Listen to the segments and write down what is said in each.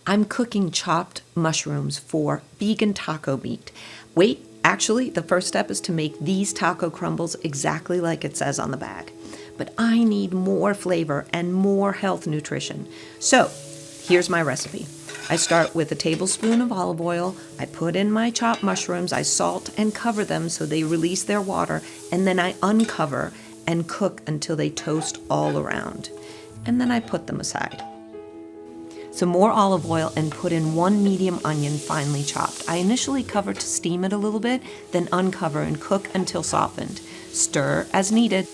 I'm cooking chopped mushrooms for vegan taco meat. Wait, actually, the first step is to make these taco crumbles exactly like it says on the bag. But I need more flavor and more health nutrition. So, here's my recipe. I start with a tablespoon of olive oil. I put in my chopped mushrooms. I salt and cover them so they release their water. And then I uncover and cook until they toast all around. And then I put them aside. Some more olive oil and put in 1 medium onion finely chopped. I initially cover to steam it a little bit, then uncover and cook until softened. Stir as needed.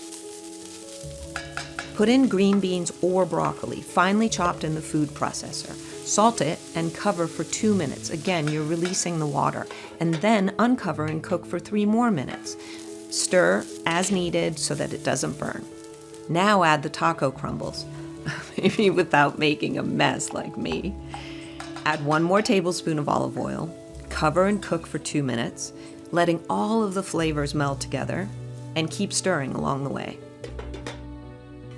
Put in green beans or broccoli, finely chopped in the food processor. Salt it and cover for 2 minutes. Again, you're releasing the water. And then uncover and cook for 3 more minutes. Stir as needed so that it doesn't burn. Now add the taco crumbles. Maybe without making a mess like me. Add 1 more tablespoon of olive oil. Cover and cook for 2 minutes, letting all of the flavors meld together, and keep stirring along the way.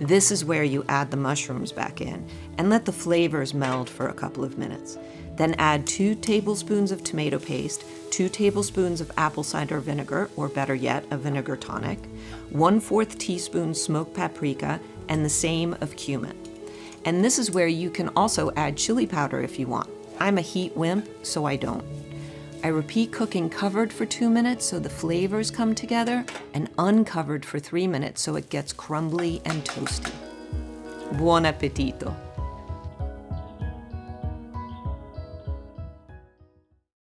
This is where you add the mushrooms back in and let the flavors meld for a couple of minutes. Then add 2 tablespoons of tomato paste, 2 tablespoons of apple cider vinegar, or better yet, a vinegar tonic, 1/4 teaspoon smoked paprika, and the same of cumin. And this is where you can also add chili powder if you want. I'm a heat wimp, so I don't. I repeat cooking covered for 2 minutes so the flavors come together, and uncovered for 3 minutes so it gets crumbly and toasty. Buon appetito!